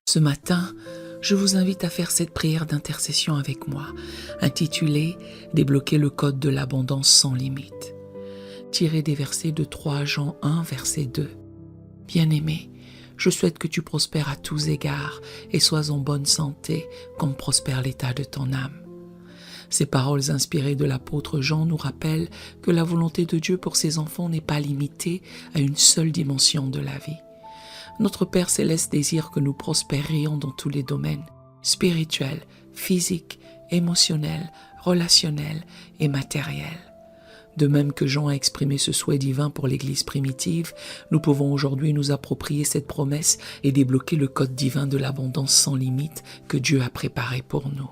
Ce matin, je vous invite à faire cette prière d'intercession avec moi, intitulée « Débloquer le code de l'abondance sans limite », tirée des versets de 3 Jean 1, verset 2. Bien-aimé, je souhaite que tu prospères à tous égards et sois en bonne santé comme prospère l'état de ton âme. Ces paroles inspirées de l'apôtre Jean nous rappellent que la volonté de Dieu pour ses enfants n'est pas limitée à une seule dimension de la vie. Notre Père Céleste désire que nous prospérions dans tous les domaines, spirituels, physiques, émotionnels, relationnels et matériels. De même que Jean a exprimé ce souhait divin pour l'Église primitive, nous pouvons aujourd'hui nous approprier cette promesse et débloquer le code divin de l'abondance sans limite que Dieu a préparé pour nous.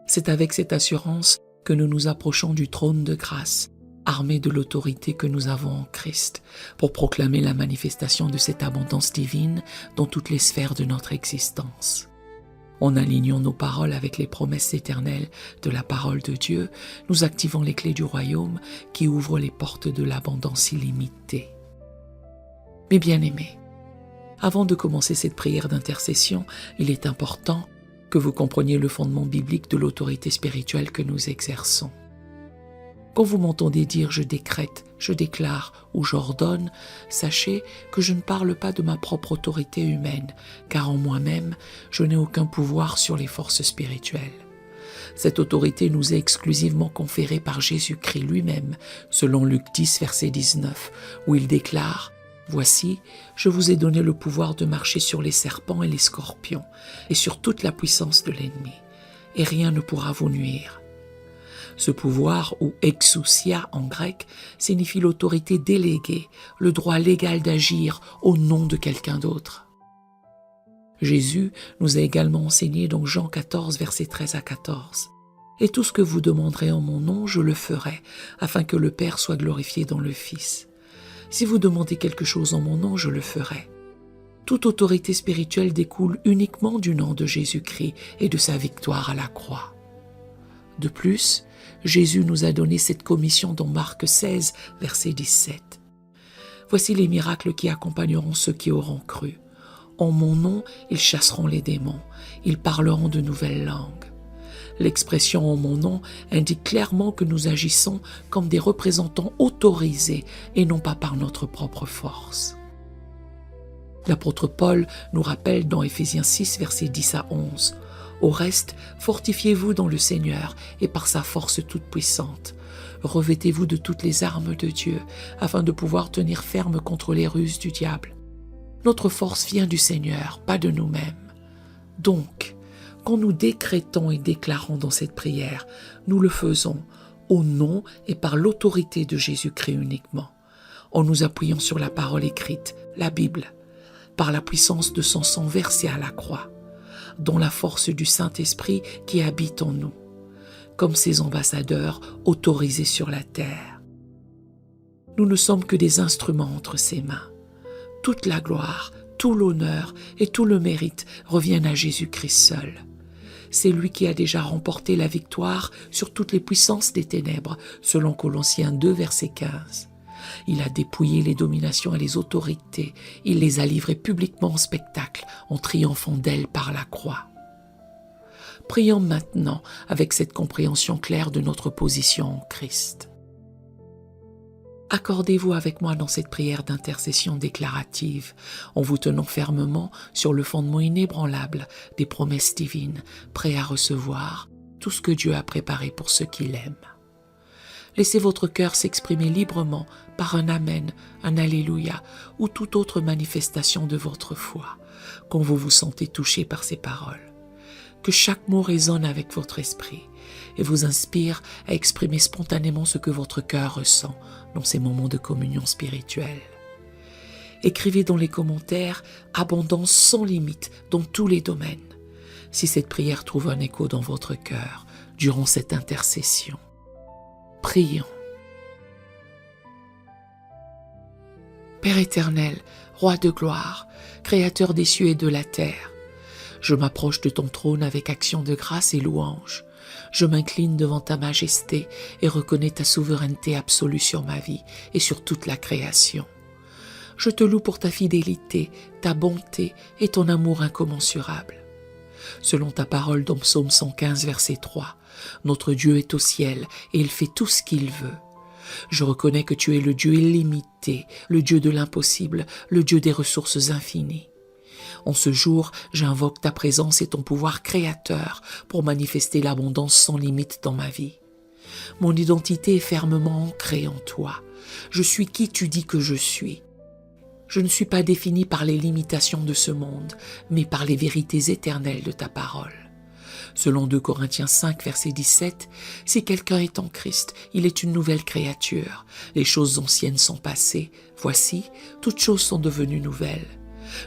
C'est avec cette assurance que nous nous approchons du trône de grâce, armés de l'autorité que nous avons en Christ, pour proclamer la manifestation de cette abondance divine dans toutes les sphères de notre existence. En alignant nos paroles avec les promesses éternelles de la parole de Dieu, nous activons les clés du royaume qui ouvrent les portes de l'abondance illimitée. Mes bien-aimés, avant de commencer cette prière d'intercession, il est important que vous compreniez le fondement biblique de l'autorité spirituelle que nous exerçons. Quand vous m'entendez dire « je décrète »,« je déclare » ou « j'ordonne », sachez que je ne parle pas de ma propre autorité humaine, car en moi-même, je n'ai aucun pouvoir sur les forces spirituelles. Cette autorité nous est exclusivement conférée par Jésus-Christ lui-même, selon Luc 10, verset 19, où il déclare « Voici, je vous ai donné le pouvoir de marcher sur les serpents et les scorpions, et sur toute la puissance de l'ennemi, et rien ne pourra vous nuire. » Ce pouvoir, ou exousia en grec, signifie l'autorité déléguée, le droit légal d'agir au nom de quelqu'un d'autre. Jésus nous a également enseigné dans Jean 14, versets 13 à 14. « Et tout ce que vous demanderez en mon nom, je le ferai, afin que le Père soit glorifié dans le Fils. Si vous demandez quelque chose en mon nom, je le ferai. » Toute autorité spirituelle découle uniquement du nom de Jésus-Christ et de sa victoire à la croix. De plus, Jésus nous a donné cette commission dans Marc 16, verset 17. « Voici les miracles qui accompagneront ceux qui auront cru. En mon nom, ils chasseront les démons, ils parleront de nouvelles langues. » L'expression « en mon nom » indique clairement que nous agissons comme des représentants autorisés et non pas par notre propre force. L'apôtre Paul nous rappelle dans Éphésiens 6, versets 10 à 11. Au reste, fortifiez-vous dans le Seigneur et par sa force toute puissante. Revêtez-vous de toutes les armes de Dieu, afin de pouvoir tenir ferme contre les ruses du diable. Notre force vient du Seigneur, pas de nous-mêmes. Donc, quand nous décrétons et déclarons dans cette prière, nous le faisons au nom et par l'autorité de Jésus-Christ uniquement, en nous appuyant sur la parole écrite, la Bible, par la puissance de son sang versé à la croix, dont la force du Saint-Esprit qui habite en nous, comme ses ambassadeurs autorisés sur la terre. Nous ne sommes que des instruments entre ses mains. Toute la gloire, tout l'honneur et tout le mérite reviennent à Jésus-Christ seul. C'est lui qui a déjà remporté la victoire sur toutes les puissances des ténèbres, selon Colossiens 2, verset 15. Il a dépouillé les dominations et les autorités. Il les a livrées publiquement en spectacle, en triomphant d'elles par la croix. Prions maintenant avec cette compréhension claire de notre position en Christ. Accordez-vous avec moi dans cette prière d'intercession déclarative, en vous tenant fermement sur le fondement inébranlable des promesses divines, prêt à recevoir tout ce que Dieu a préparé pour ceux qui l'aiment. Laissez votre cœur s'exprimer librement par un Amen, un Alléluia ou toute autre manifestation de votre foi, quand vous vous sentez touché par ces paroles. Que chaque mot résonne avec votre esprit et vous inspire à exprimer spontanément ce que votre cœur ressent dans ces moments de communion spirituelle. Écrivez dans les commentaires « Abondance sans limite dans tous les domaines » si cette prière trouve un écho dans votre cœur durant cette intercession. Prions. Père éternel, Roi de gloire, Créateur des cieux et de la terre, je m'approche de ton trône avec action de grâce et louange. Je m'incline devant ta majesté et reconnais ta souveraineté absolue sur ma vie et sur toute la création. Je te loue pour ta fidélité, ta bonté et ton amour incommensurable. Selon ta parole dans Psaume 115, verset 3, notre Dieu est au ciel et il fait tout ce qu'il veut. Je reconnais que tu es le Dieu illimité, le Dieu de l'impossible, le Dieu des ressources infinies. En ce jour, j'invoque ta présence et ton pouvoir créateur pour manifester l'abondance sans limite dans ma vie. Mon identité est fermement ancrée en toi. Je suis qui tu dis que je suis. Je ne suis pas défini par les limitations de ce monde, mais par les vérités éternelles de ta parole. Selon 2 Corinthiens 5, verset 17, « Si quelqu'un est en Christ, il est une nouvelle créature. Les choses anciennes sont passées. Voici, toutes choses sont devenues nouvelles.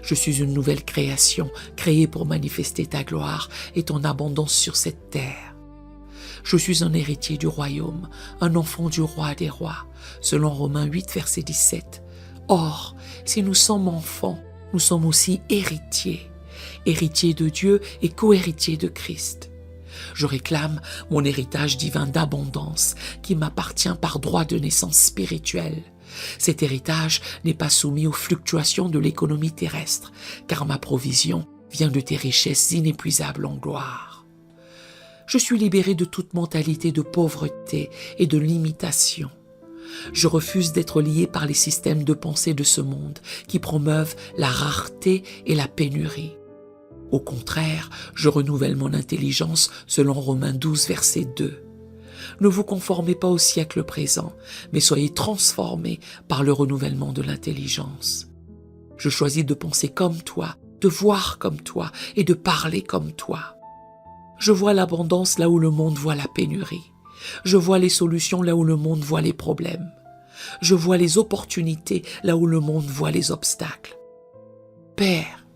Je suis une nouvelle création, créée pour manifester ta gloire et ton abondance sur cette terre. Je suis un héritier du royaume, un enfant du roi des rois. » Selon Romains 8, verset 17. Or, si nous sommes enfants, nous sommes aussi héritiers. Héritier de Dieu et co-héritier de Christ. Je réclame mon héritage divin d'abondance qui m'appartient par droit de naissance spirituelle. Cet héritage n'est pas soumis aux fluctuations de l'économie terrestre, car ma provision vient de tes richesses inépuisables en gloire. Je suis libéré de toute mentalité de pauvreté et de limitation. Je refuse d'être lié par les systèmes de pensée de ce monde qui promeuvent la rareté et la pénurie. Au contraire, je renouvelle mon intelligence selon Romains 12, verset 2. Ne vous conformez pas au siècle présent, mais soyez transformés par le renouvellement de l'intelligence. Je choisis de penser comme toi, de voir comme toi et de parler comme toi. Je vois l'abondance là où le monde voit la pénurie. Je vois les solutions là où le monde voit les problèmes. Je vois les opportunités là où le monde voit les obstacles. Père,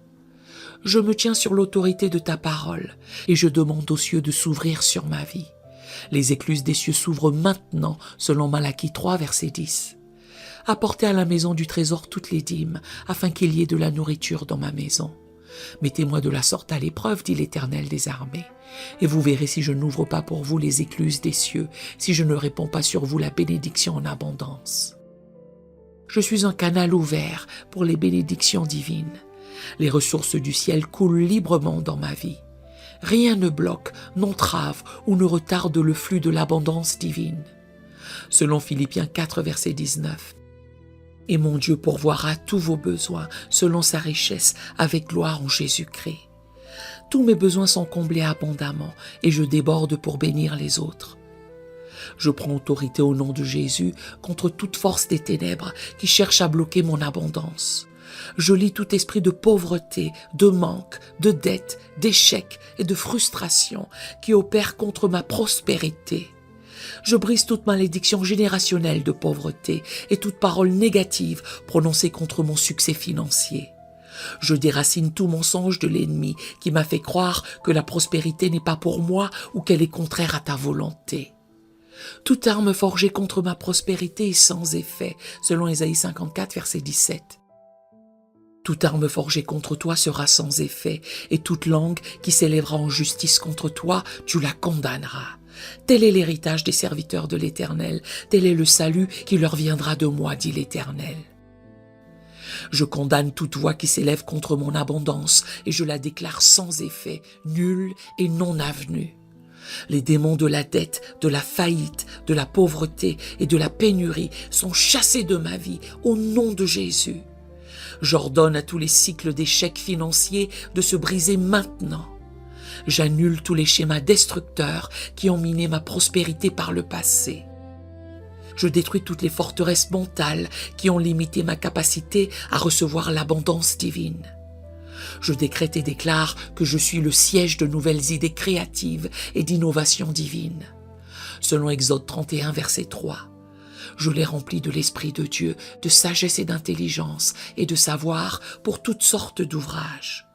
je me tiens sur l'autorité de ta parole et je demande aux cieux de s'ouvrir sur ma vie. Les écluses des cieux s'ouvrent maintenant, selon Malachie 3, verset 10. Apportez à la maison du trésor toutes les dîmes, afin qu'il y ait de la nourriture dans ma maison. Mettez-moi de la sorte à l'épreuve, dit l'Éternel des armées, et vous verrez si je n'ouvre pas pour vous les écluses des cieux, si je ne répands pas sur vous la bénédiction en abondance. Je suis un canal ouvert pour les bénédictions divines. Les ressources du ciel coulent librement dans ma vie. Rien ne bloque, n'entrave ou ne retarde le flux de l'abondance divine. Selon Philippiens 4, verset 19. « Et mon Dieu pourvoira tous vos besoins selon sa richesse avec gloire en Jésus-Christ. Tous mes besoins sont comblés abondamment et je déborde pour bénir les autres. Je prends autorité au nom de Jésus contre toute force des ténèbres qui cherche à bloquer mon abondance. Je lie tout esprit de pauvreté, de manque, de dette, d'échec et de frustration qui opère contre ma prospérité. Je brise toute malédiction générationnelle de pauvreté et toute parole négative prononcée contre mon succès financier. Je déracine tout mensonge de l'ennemi qui m'a fait croire que la prospérité n'est pas pour moi ou qu'elle est contraire à ta volonté. Toute arme forgée contre ma prospérité est sans effet, selon Ésaïe 54, verset 17. Toute arme forgée contre toi sera sans effet, et toute langue qui s'élèvera en justice contre toi, tu la condamneras. Tel est l'héritage des serviteurs de l'Éternel, tel est le salut qui leur viendra de moi, dit l'Éternel. Je condamne toute voix qui s'élève contre mon abondance, et je la déclare sans effet, nulle et non avenue. Les démons de la dette, de la faillite, de la pauvreté et de la pénurie sont chassés de ma vie au nom de Jésus. J'ordonne à tous les cycles d'échecs financiers de se briser maintenant. J'annule tous les schémas destructeurs qui ont miné ma prospérité par le passé. Je détruis toutes les forteresses mentales qui ont limité ma capacité à recevoir l'abondance divine. Je décrète et déclare que je suis le siège de nouvelles idées créatives et d'innovations divines. Selon Exode 31, verset 3. Je les remplis de l'Esprit de Dieu, de sagesse et d'intelligence, et de savoir pour toutes sortes d'ouvrages.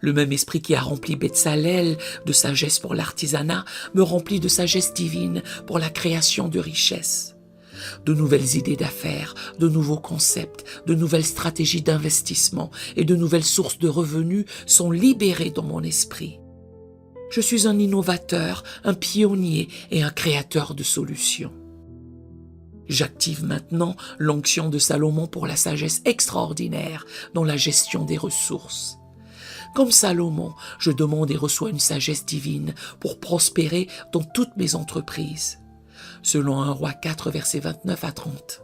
Le même esprit qui a rempli Betsalel de sagesse pour l'artisanat me remplit de sagesse divine pour la création de richesses. De nouvelles idées d'affaires, de nouveaux concepts, de nouvelles stratégies d'investissement et de nouvelles sources de revenus sont libérées dans mon esprit. Je suis un innovateur, un pionnier et un créateur de solutions. J'active maintenant l'onction de Salomon pour la sagesse extraordinaire dans la gestion des ressources. Comme Salomon, je demande et reçois une sagesse divine pour prospérer dans toutes mes entreprises. Selon 1 Roi 4, versets 29 à 30.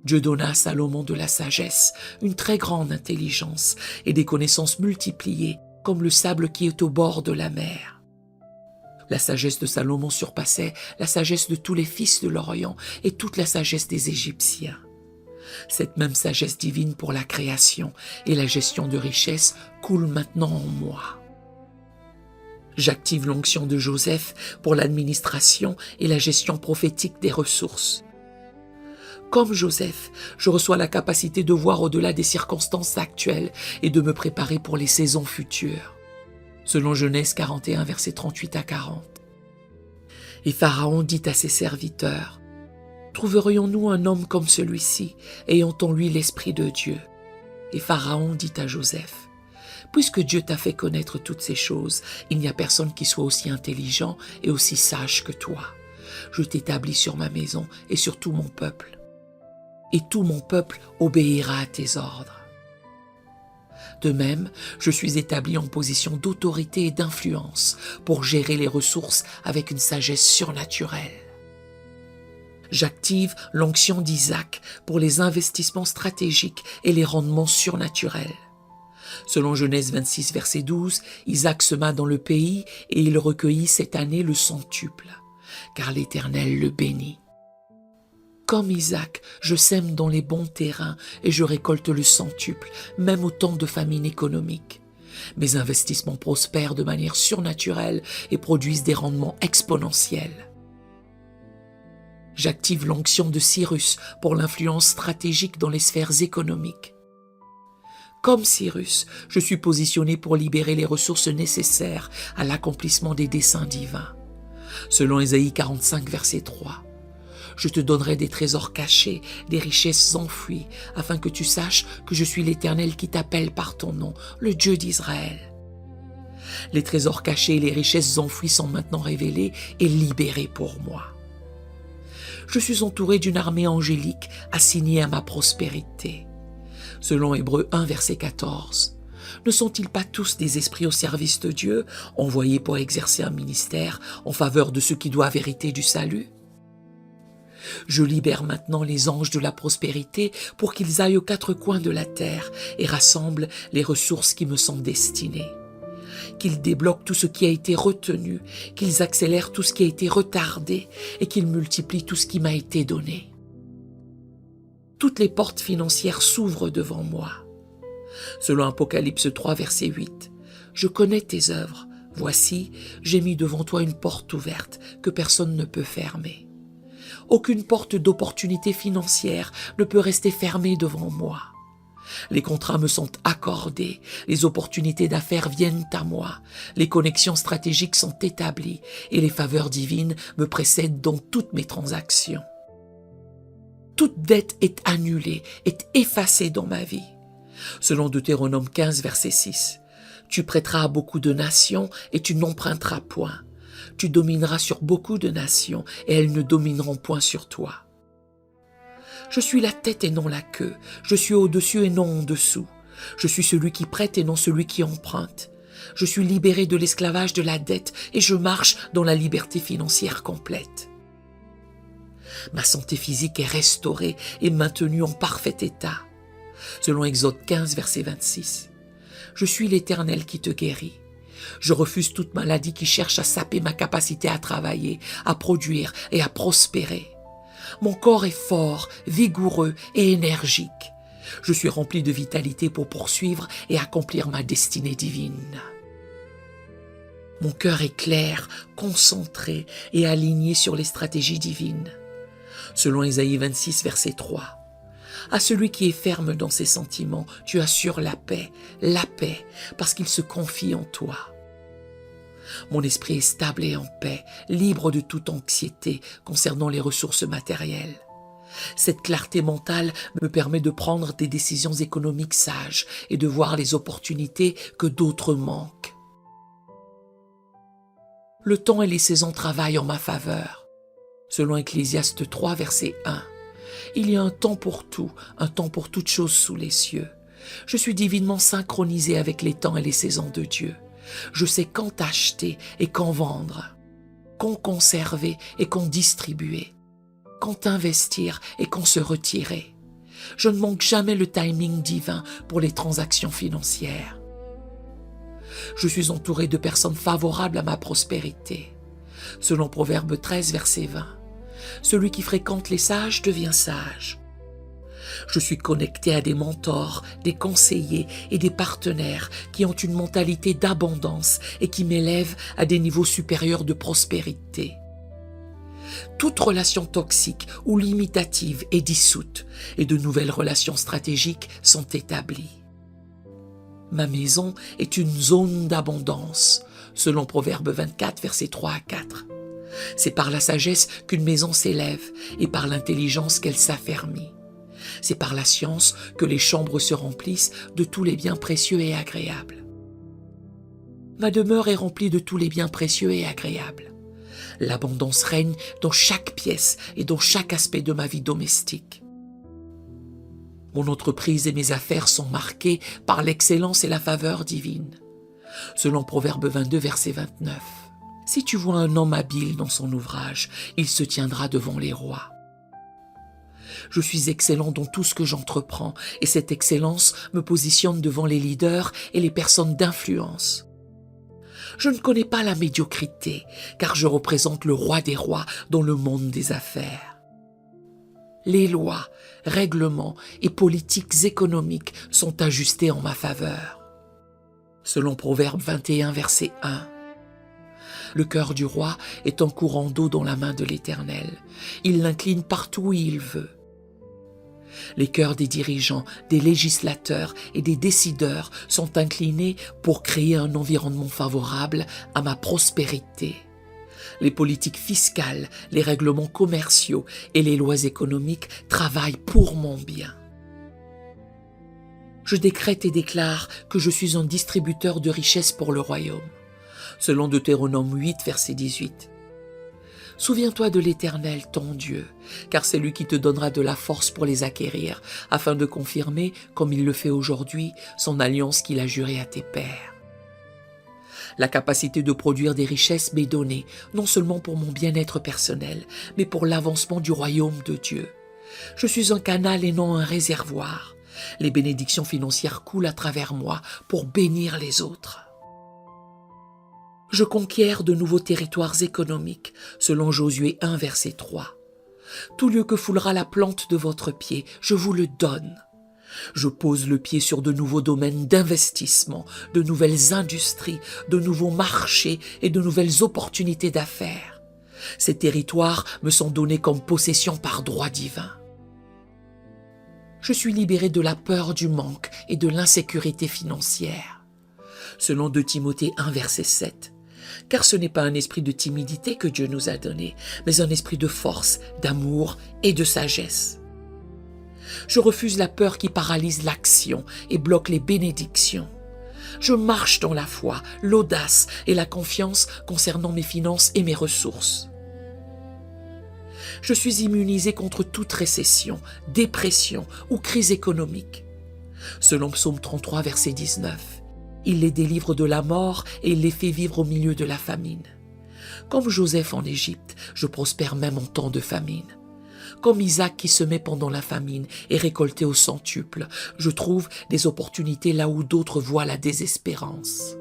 Dieu donna à Salomon de la sagesse, une très grande intelligence et des connaissances multipliées, comme le sable qui est au bord de la mer. La sagesse de Salomon surpassait la sagesse de tous les fils de l'Orient et toute la sagesse des Égyptiens. Cette même sagesse divine pour la création et la gestion de richesses coule maintenant en moi. J'active l'onction de Joseph pour l'administration et la gestion prophétique des ressources. Comme Joseph, je reçois la capacité de voir au-delà des circonstances actuelles et de me préparer pour les saisons futures. Selon Genèse 41, versets 38 à 40. Et Pharaon dit à ses serviteurs, « Trouverions-nous un homme comme celui-ci, ayant en lui l'Esprit de Dieu ?» Et Pharaon dit à Joseph, « Puisque Dieu t'a fait connaître toutes ces choses, il n'y a personne qui soit aussi intelligent et aussi sage que toi. Je t'établis sur ma maison et sur tout mon peuple. Et tout mon peuple obéira à tes ordres. De même, je suis établi en position d'autorité et d'influence pour gérer les ressources avec une sagesse surnaturelle. J'active l'onction d'Isaac pour les investissements stratégiques et les rendements surnaturels. Selon Genèse 26, verset 12, Isaac sema dans le pays et il recueillit cette année le centuple, car l'Éternel le bénit. Comme Isaac, je sème dans les bons terrains et je récolte le centuple, même au temps de famine économique. Mes investissements prospèrent de manière surnaturelle et produisent des rendements exponentiels. J'active l'onction de Cyrus pour l'influence stratégique dans les sphères économiques. Comme Cyrus, je suis positionné pour libérer les ressources nécessaires à l'accomplissement des desseins divins. Selon Ésaïe 45, verset 3. Je te donnerai des trésors cachés, des richesses enfouies, afin que tu saches que je suis l'Éternel qui t'appelle par ton nom, le Dieu d'Israël. Les trésors cachés et les richesses enfouies sont maintenant révélés et libérés pour moi. Je suis entouré d'une armée angélique assignée à ma prospérité. Selon Hébreux 1, verset 14. Ne sont-ils pas tous des esprits au service de Dieu, envoyés pour exercer un ministère en faveur de ceux qui doivent hériter du salut? Je libère maintenant les anges de la prospérité pour qu'ils aillent aux quatre coins de la terre et rassemblent les ressources qui me sont destinées. Qu'ils débloquent tout ce qui a été retenu, qu'ils accélèrent tout ce qui a été retardé et qu'ils multiplient tout ce qui m'a été donné. Toutes les portes financières s'ouvrent devant moi. Selon Apocalypse 3, verset 8, « Je connais tes œuvres. Voici, j'ai mis devant toi une porte ouverte que personne ne peut fermer. Aucune porte d'opportunité financière ne peut rester fermée devant moi. Les contrats me sont accordés, les opportunités d'affaires viennent à moi, les connexions stratégiques sont établies et les faveurs divines me précèdent dans toutes mes transactions. Toute dette est annulée, est effacée dans ma vie. Selon Deutéronome 15, verset 6, « Tu prêteras à beaucoup de nations et tu n'emprunteras point. Tu domineras sur beaucoup de nations et elles ne domineront point sur toi. Je suis la tête et non la queue. Je suis au-dessus et non en dessous. Je suis celui qui prête et non celui qui emprunte. Je suis libéré de l'esclavage de la dette et je marche dans la liberté financière complète. Ma santé physique est restaurée et maintenue en parfait état. Selon Exode 15, verset 26. Je suis l'Éternel qui te guérit. Je refuse toute maladie qui cherche à saper ma capacité à travailler, à produire et à prospérer. Mon corps est fort, vigoureux et énergique. Je suis rempli de vitalité pour poursuivre et accomplir ma destinée divine. Mon cœur est clair, concentré et aligné sur les stratégies divines. Selon Ésaïe 26, verset 3. À celui qui est ferme dans ses sentiments, tu assures la paix, parce qu'il se confie en toi. Mon esprit est stable et en paix, libre de toute anxiété concernant les ressources matérielles. Cette clarté mentale me permet de prendre des décisions économiques sages et de voir les opportunités que d'autres manquent. Le temps et les saisons travaillent en ma faveur. Selon Ecclésiaste 3, verset 1, il y a un temps pour tout, un temps pour toute chose sous les cieux. Je suis divinement synchronisé avec les temps et les saisons de Dieu. Je sais quand acheter et quand vendre, quand conserver et quand distribuer, quand investir et quand se retirer. Je ne manque jamais le timing divin pour les transactions financières. Je suis entouré de personnes favorables à ma prospérité. Selon Proverbe 13, verset 20, celui qui fréquente les sages devient sage. Je suis connecté à des mentors, des conseillers et des partenaires qui ont une mentalité d'abondance et qui m'élèvent à des niveaux supérieurs de prospérité. Toute relation toxique ou limitative est dissoute et de nouvelles relations stratégiques sont établies. Ma maison est une zone d'abondance, selon Proverbe 24, versets 3 à 4. C'est par la sagesse qu'une maison s'élève et par l'intelligence qu'elle s'affermit. C'est par la science que les chambres se remplissent de tous les biens précieux et agréables. Ma demeure est remplie de tous les biens précieux et agréables. L'abondance règne dans chaque pièce et dans chaque aspect de ma vie domestique. Mon entreprise et mes affaires sont marquées par l'excellence et la faveur divine. Selon Proverbe 22, verset 29, « Si tu vois un homme habile dans son ouvrage, il se tiendra devant les rois. » Je suis excellent dans tout ce que j'entreprends et cette excellence me positionne devant les leaders et les personnes d'influence. Je ne connais pas la médiocrité car je représente le roi des rois dans le monde des affaires. Les lois, règlements et politiques économiques sont ajustés en ma faveur. Selon Proverbe 21, verset 1, le cœur du roi est un courant d'eau dans la main de l'Éternel. Il l'incline partout où il veut. Les cœurs des dirigeants, des législateurs et des décideurs sont inclinés pour créer un environnement favorable à ma prospérité. Les politiques fiscales, les règlements commerciaux et les lois économiques travaillent pour mon bien. Je décrète et déclare que je suis un distributeur de richesses pour le royaume. Selon Deutéronome 8, verset 18. Souviens-toi de l'Éternel, ton Dieu, car c'est lui qui te donnera de la force pour les acquérir, afin de confirmer, comme il le fait aujourd'hui, son alliance qu'il a jurée à tes pères. La capacité de produire des richesses m'est donnée, non seulement pour mon bien-être personnel, mais pour l'avancement du royaume de Dieu. Je suis un canal et non un réservoir. Les bénédictions financières coulent à travers moi pour bénir les autres. Je conquiers de nouveaux territoires économiques, selon Josué 1, verset 3. Tout lieu que foulera la plante de votre pied, je vous le donne. Je pose le pied sur de nouveaux domaines d'investissement, de nouvelles industries, de nouveaux marchés et de nouvelles opportunités d'affaires. Ces territoires me sont donnés comme possession par droit divin. Je suis libéré de la peur du manque et de l'insécurité financière. Selon 2 Timothée 1, verset 7. Car ce n'est pas un esprit de timidité que Dieu nous a donné, mais un esprit de force, d'amour et de sagesse. Je refuse la peur qui paralyse l'action et bloque les bénédictions. Je marche dans la foi, l'audace et la confiance concernant mes finances et mes ressources. Je suis immunisé contre toute récession, dépression ou crise économique. Selon Psaume 33, verset 19, il les délivre de la mort et il les fait vivre au milieu de la famine. Comme Joseph en Égypte, je prospère même en temps de famine. Comme Isaac qui semait pendant la famine et récoltait au centuple, je trouve des opportunités là où d'autres voient la désespérance.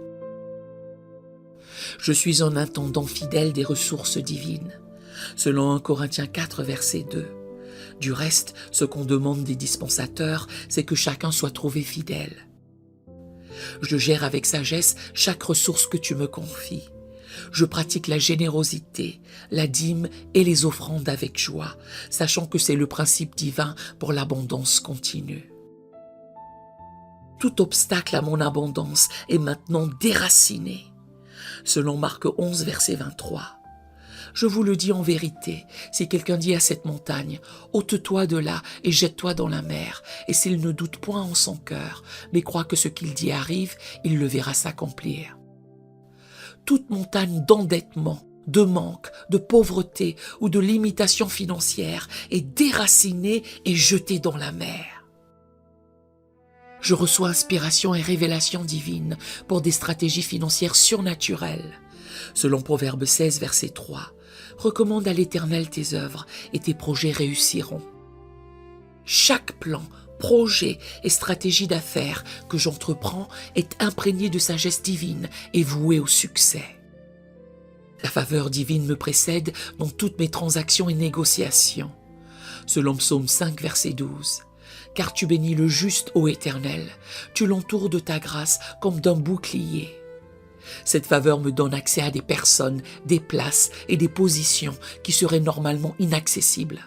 Je suis un intendant fidèle des ressources divines. Selon 1 Corinthiens 4, verset 2. Du reste, ce qu'on demande des dispensateurs, c'est que chacun soit trouvé fidèle. Je gère avec sagesse chaque ressource que tu me confies. Je pratique la générosité, la dîme et les offrandes avec joie, sachant que c'est le principe divin pour l'abondance continue. Tout obstacle à mon abondance est maintenant déraciné. Selon Marc 11, verset 23. Je vous le dis en vérité, si quelqu'un dit à cette montagne, « ôte-toi de là et jette-toi dans la mer », et s'il ne doute point en son cœur, mais croit que ce qu'il dit arrive, il le verra s'accomplir. Toute montagne d'endettement de manque, de pauvreté ou de limitation financière est déraciné et jeté dans la mer. Je reçois inspiration et révélation divine pour des stratégies financières surnaturelles. Selon Proverbe 16, verset 3, « Recommande à l'Éternel tes œuvres et tes projets réussiront. » Chaque plan, projet et stratégie d'affaires que j'entreprends est imprégné de sagesse divine et voué au succès. La faveur divine me précède dans toutes mes transactions et négociations. Selon Psaume 5, verset 12, « Car tu bénis le juste, ô Éternel, tu l'entoures de ta grâce comme d'un bouclier. » Cette faveur me donne accès à des personnes, des places et des positions qui seraient normalement inaccessibles.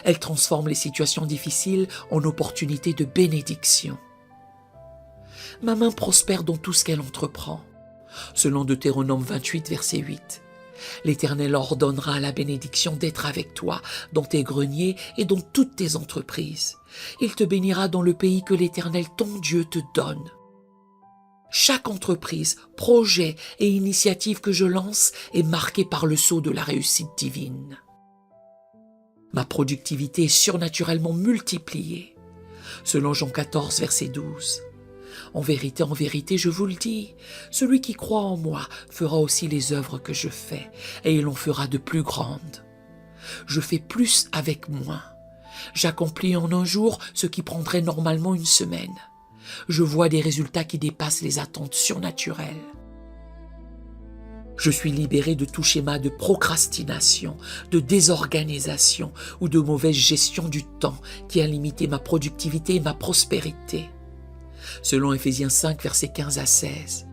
Elle transforme les situations difficiles en opportunités de bénédiction. Ma main prospère dans tout ce qu'elle entreprend. Selon Deutéronome 28, verset 8, « L'Éternel ordonnera la bénédiction d'être avec toi dans tes greniers et dans toutes tes entreprises. Il te bénira dans le pays que l'Éternel ton Dieu te donne. » Chaque entreprise, projet et initiative que je lance est marquée par le sceau de la réussite divine. Ma productivité est surnaturellement multipliée. Selon Jean 14, verset 12, « En vérité, je vous le dis, celui qui croit en moi fera aussi les œuvres que je fais, et il en fera de plus grandes. Je fais plus avec moins. J'accomplis en un jour ce qui prendrait normalement une semaine. Je vois des résultats qui dépassent les attentes surnaturelles. Je suis libéré de tout schéma de procrastination, de désorganisation ou de mauvaise gestion du temps qui a limité ma productivité et ma prospérité. Selon Éphésiens 5, versets 15 à 16.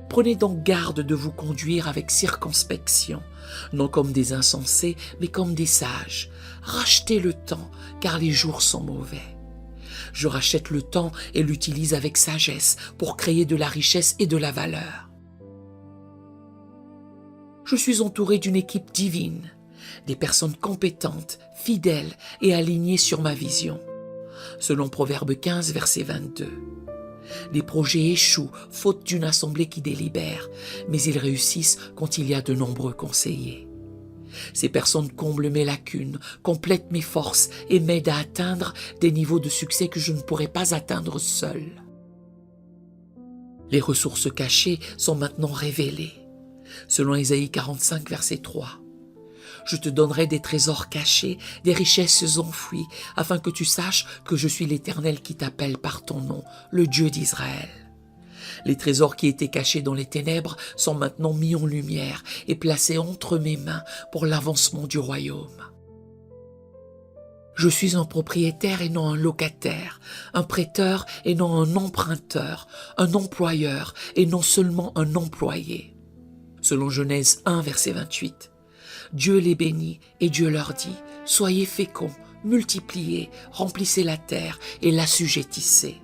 Prenez donc garde de vous conduire avec circonspection, non comme des insensés, mais comme des sages. Rachetez le temps, car les jours sont mauvais. Je rachète le temps et l'utilise avec sagesse pour créer de la richesse et de la valeur. Je suis entouré d'une équipe divine, des personnes compétentes, fidèles et alignées sur ma vision. Selon Proverbe 15, verset 22. Les projets échouent faute d'une assemblée qui délibère, mais ils réussissent quand il y a de nombreux conseillers. Ces personnes comblent mes lacunes, complètent mes forces et m'aident à atteindre des niveaux de succès que je ne pourrais pas atteindre seul. Les ressources cachées sont maintenant révélées. Selon Ésaïe 45, verset 3. Je te donnerai des trésors cachés, des richesses enfouies, afin que tu saches que je suis l'Éternel qui t'appelle par ton nom, le Dieu d'Israël. Les trésors qui étaient cachés dans les ténèbres sont maintenant mis en lumière et placés entre mes mains pour l'avancement du royaume. Je suis un propriétaire et non un locataire, un prêteur et non un emprunteur, un employeur et non seulement un employé. Selon Genèse 1, verset 28. Dieu les bénit et Dieu leur dit « Soyez féconds, multipliez, remplissez la terre et l'assujettissez. »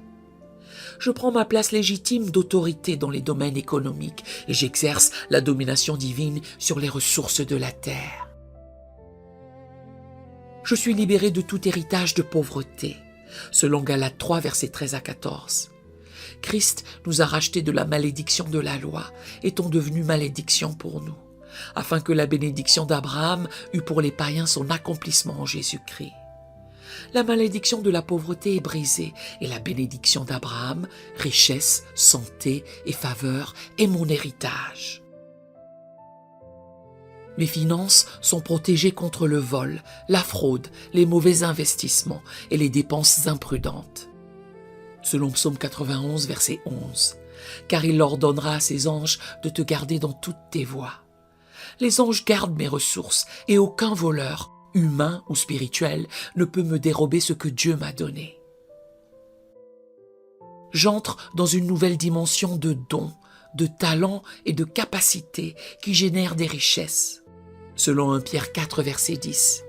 Je prends ma place légitime d'autorité dans les domaines économiques et j'exerce la domination divine sur les ressources de la terre. Je suis libéré de tout héritage de pauvreté, selon Galates 3, versets 13 à 14. Christ nous a rachetés de la malédiction de la loi, étant devenu malédiction pour nous, afin que la bénédiction d'Abraham eût pour les païens son accomplissement en Jésus-Christ. La malédiction de la pauvreté est brisée et la bénédiction d'Abraham, richesse, santé et faveur, est mon héritage. Mes finances sont protégées contre le vol, la fraude, les mauvais investissements et les dépenses imprudentes. Selon Psaume 91, verset 11, « Car il ordonnera à ses anges de te garder dans toutes tes voies. » Les anges gardent mes ressources et aucun voleur, humain ou spirituel, ne peut me dérober ce que Dieu m'a donné. J'entre dans une nouvelle dimension de dons, de talents et de capacités qui génèrent des richesses. Selon 1 Pierre 4, verset 10.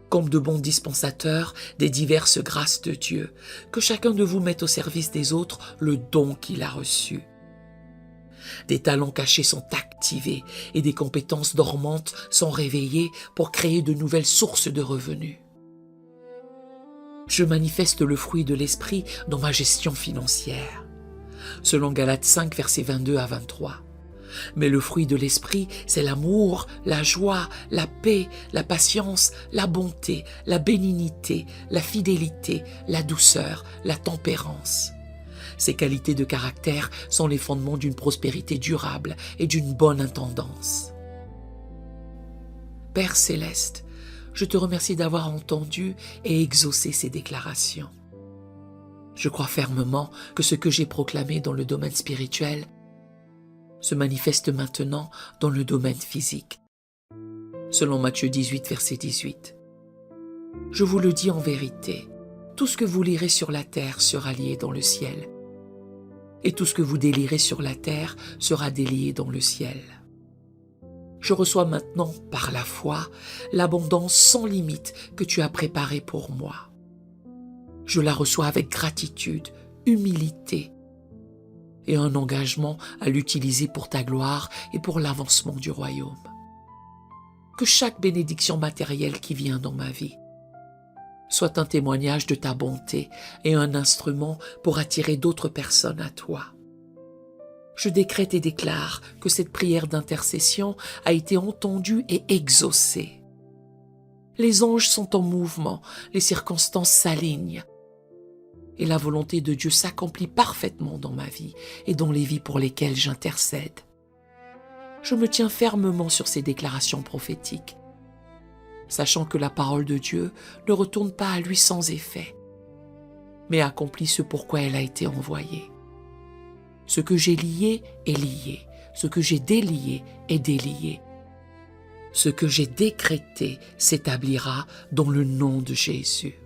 Comme de bons dispensateurs des diverses grâces de Dieu, que chacun de vous mette au service des autres le don qu'il a reçu. Des talents cachés sont activés et des compétences dormantes sont réveillées pour créer de nouvelles sources de revenus. Je manifeste le fruit de l'esprit dans ma gestion financière. Selon Galates 5, versets 22 à 23. Mais le fruit de l'esprit, c'est l'amour, la joie, la paix, la patience, la bonté, la bénignité, la fidélité, la douceur, la tempérance. Ces qualités de caractère sont les fondements d'une prospérité durable et d'une bonne intendance. Père céleste, je te remercie d'avoir entendu et exaucé ces déclarations. Je crois fermement que ce que j'ai proclamé dans le domaine spirituel se manifeste maintenant dans le domaine physique. Selon Matthieu 18, verset 18. Je vous le dis en vérité, tout ce que vous lirez sur la terre sera lié dans le ciel, et tout ce que vous délirez sur la terre sera délié dans le ciel. Je reçois maintenant, par la foi, l'abondance sans limite que tu as préparée pour moi. Je la reçois avec gratitude, humilité et un engagement à l'utiliser pour ta gloire et pour l'avancement du royaume. Que chaque bénédiction matérielle qui vient dans ma vie soit un témoignage de ta bonté et un instrument pour attirer d'autres personnes à toi. Je décrète et déclare que cette prière d'intercession a été entendue et exaucée. Les anges sont en mouvement, les circonstances s'alignent, et la volonté de Dieu s'accomplit parfaitement dans ma vie et dans les vies pour lesquelles j'intercède. Je me tiens fermement sur ces déclarations prophétiques, sachant que la parole de Dieu ne retourne pas à lui sans effet, mais accomplit ce pourquoi elle a été envoyée. Ce que j'ai lié est lié, ce que j'ai délié est délié. Ce que j'ai décrété s'établira dans le nom de Jésus.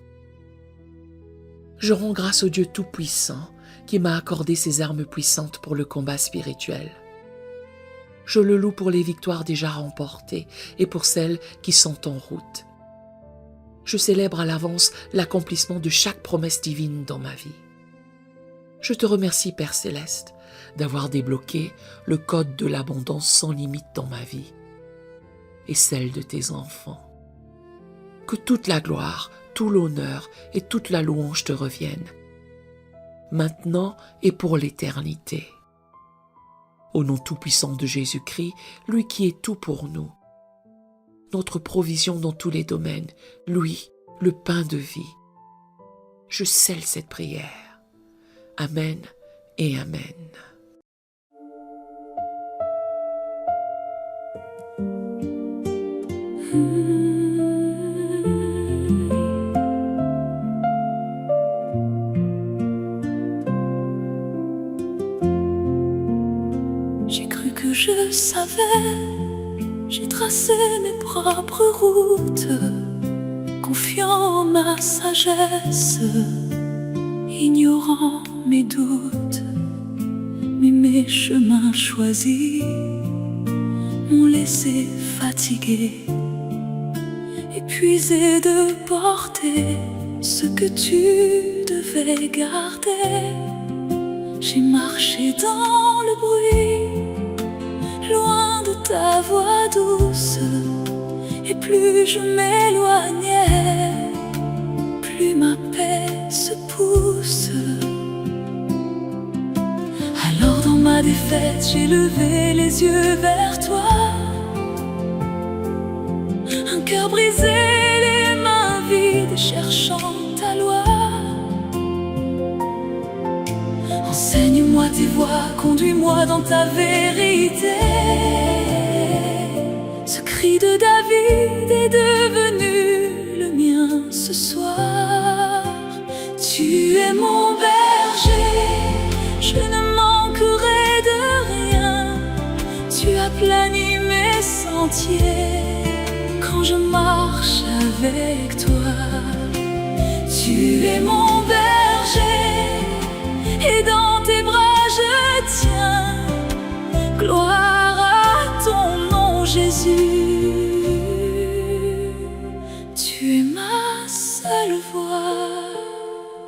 Je rends grâce au Dieu Tout-Puissant qui m'a accordé ses armes puissantes pour le combat spirituel. Je le loue pour les victoires déjà remportées et pour celles qui sont en route. Je célèbre à l'avance l'accomplissement de chaque promesse divine dans ma vie. Je te remercie, Père Céleste, d'avoir débloqué le code de l'abondance sans limite dans ma vie et celle de tes enfants. Que toute la gloire, tout l'honneur et toute la louange te reviennent, maintenant et pour l'éternité. Au nom tout-puissant de Jésus-Christ, lui qui est tout pour nous, notre provision dans tous les domaines, lui, le pain de vie. Je scelle cette prière. Amen et Amen. J'ai cru que je savais, j'ai tracé mes propres routes, confiant en ma sagesse, ignorant mes doutes. Mais mes chemins choisis m'ont laissé fatigué, épuisé de porter ce que tu devais garder. J'ai marché dans le bruit, loin de ta voix douce, et plus je m'éloignais, plus ma paix se pousse. Alors dans ma défaite, j'ai levé les yeux vers toi, un cœur brisé, les mains vides, cherchant ta loi. Enseigne-moi tes voies, conduis-moi dans ta vérité. Ce cri de David est devenu le mien ce soir. Tu es mon berger, je ne manquerai de rien. Tu aplanis mes sentiers quand je marche avec toi. Tu es mon berger, et dans tes bras je tiens. Gloire à ton nom, Jésus.